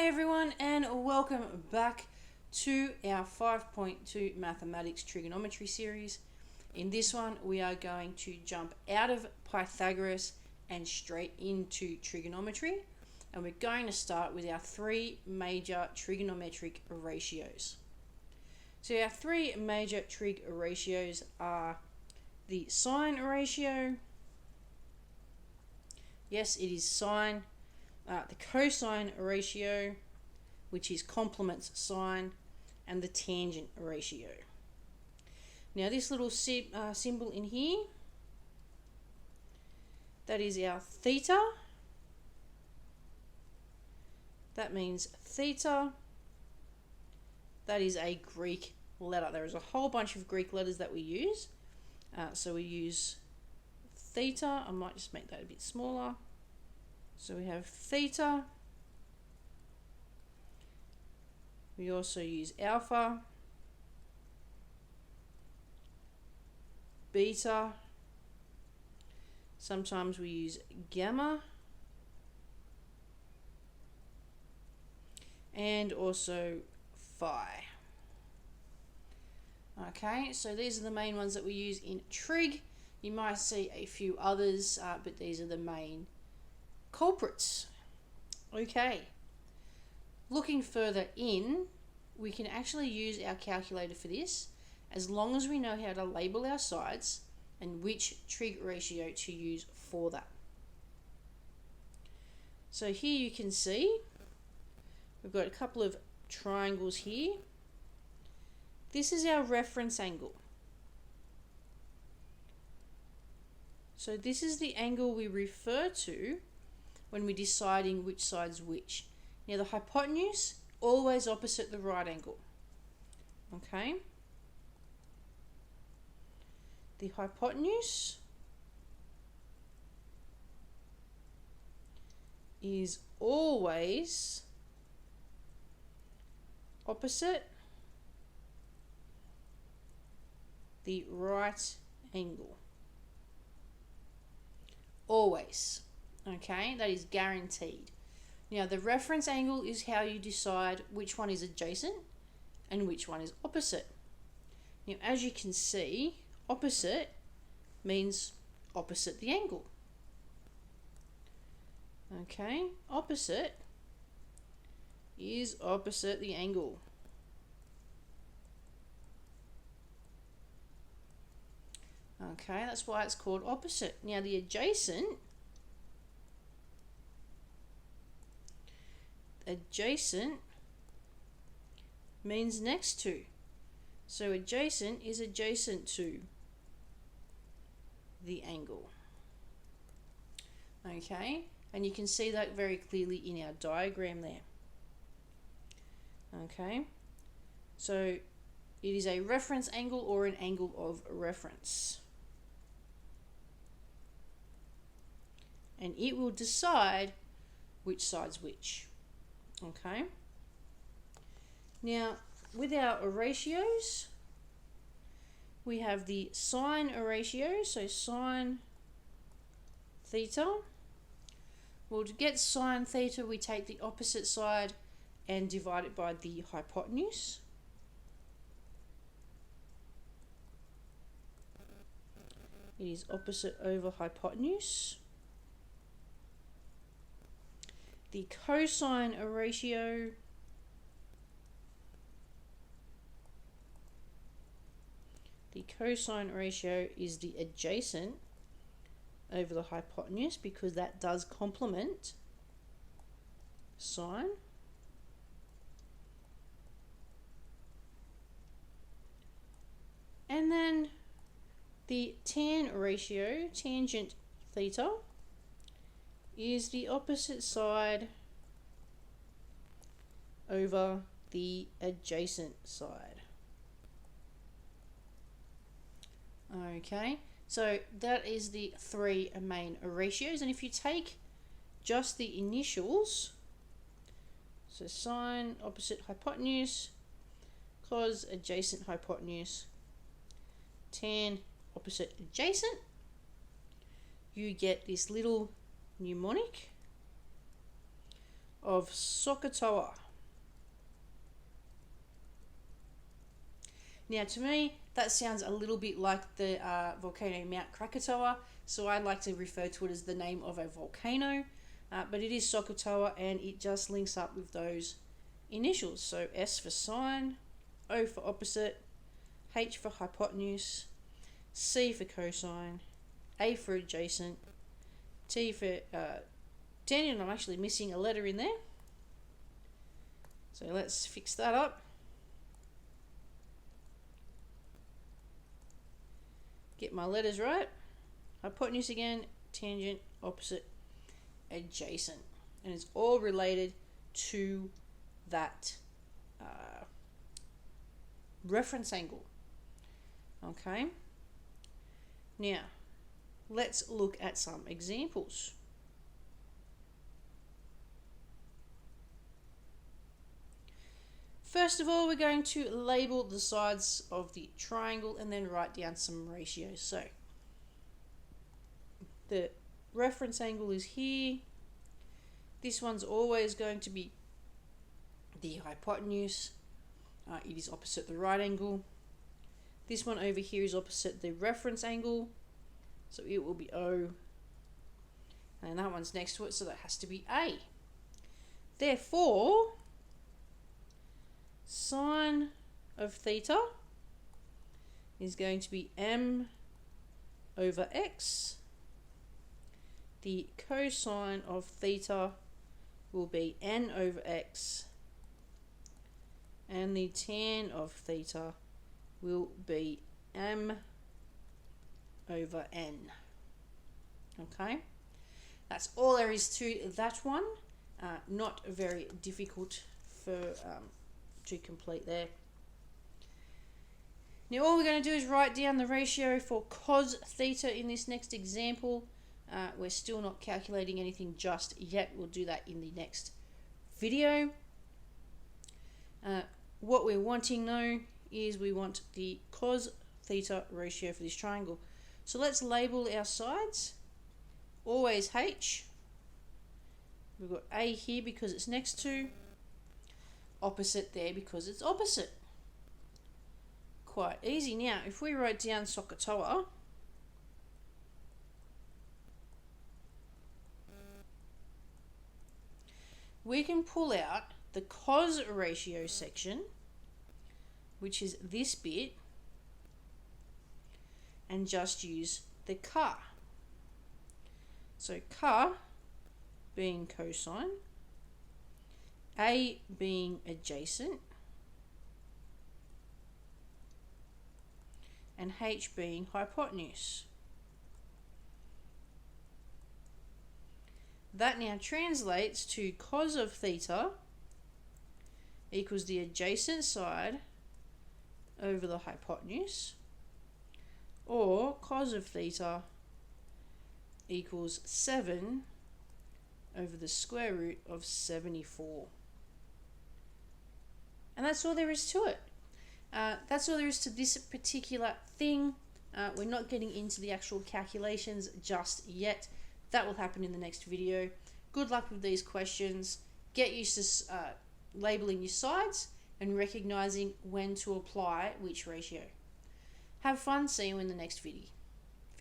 everyone, and welcome back to our 5.2 Mathematics Trigonometry series. In this one, we are going to jump out of Pythagoras and straight into trigonometry, and we're going to start with our three major trigonometric ratios. So our three major trig ratios are the sine ratio. Yes, it is sine. The cosine ratio, which is complements sine, and the tangent ratio. Now this little symbol in here, that is our theta. That means theta. That is a Greek letter. There is a whole bunch of Greek letters that we use. So we use theta. I might just make that a bit smaller. So we have theta. We also use alpha, beta. Sometimes we use gamma. And also phi. Okay, so these are the main ones that we use in trig. You might see a few others, but these are the main culprits. Okay, looking further in, we can actually use our calculator for this, as long as we know how to label our sides and which trig ratio to use for that. So here you can see we've got a couple of triangles here. This is our reference angle. So this is the angle we refer to when we're deciding which side's which. Now the hypotenuse, always opposite the right angle. Okay? The hypotenuse is always opposite the right angle. Always. Okay, that is guaranteed. Now the reference angle is how you decide which one is adjacent and which one is opposite. Now as you can see, opposite means opposite the angle. Okay, opposite is opposite the angle. Okay, that's why it's called opposite. Now the adjacent means next to. So adjacent is adjacent to the angle. Okay, and you can see that very clearly in our diagram there. Okay, so it is a reference angle or an angle of reference. And it will decide which side's which. Okay. Now, with our ratios, we have the sine ratio, so sine theta. Well, to get sine theta, we take the opposite side and divide it by the hypotenuse. It is opposite over hypotenuse. The cosine ratio is the adjacent over the hypotenuse, because that does complement sine. And then the tan ratio, tangent theta, is the opposite side over the adjacent side. Okay, so that is the three main ratios, and if you take just the initials, so sine opposite hypotenuse, cos adjacent hypotenuse, tan opposite adjacent, you get this little mnemonic of Sokotoa. Now, to me, that sounds a little bit like the volcano Mount Krakatoa, so I like to refer to it as the name of a volcano, but it is Sokotoa, and it just links up with those initials. So S for sine, O for opposite, H for hypotenuse, C for cosine, A for adjacent, T for tangent. I'm actually missing a letter in there, so let's fix that up. Get my letters right. Hypotenuse again, tangent, opposite, adjacent. And it's all related to that reference angle. Okay. Now, let's look at some examples. First of all, we're going to label the sides of the triangle and then write down some ratios. So, the reference angle is here. This one's always going to be the hypotenuse. It is opposite the right angle. This one over here is opposite the reference angle, so it will be O. And that one's next to it, so that has to be A. Therefore, sine of theta is going to be m over x. The cosine of theta will be n over x. And the tan of theta will be m over n. Okay, that's all there is to that one. Not very difficult for to complete there. Now all we're going to do is write down the ratio for cos theta in this next example. We're still not calculating anything just yet. We'll do that in the next video. What we're wanting though is we want the cos theta ratio for this triangle. So let's label our sides. Always H. We've got A here because it's next to, opposite there because it's opposite. Quite easy. Now, if we write down Sokotoa, we can pull out the cos ratio section, which is this bit, and just use the ka. So ka being cosine, A being adjacent, and H being hypotenuse. That now translates to cos of theta equals the adjacent side over the hypotenuse, or cos of theta equals 7 over the square root of 74. And that's all there is to it. That's all there is to this particular thing. We're not getting into the actual calculations just yet. That will happen in the next video. Good luck with these questions. Get used to labeling your sides and recognizing when to apply which ratio. Have fun. See you in the next video.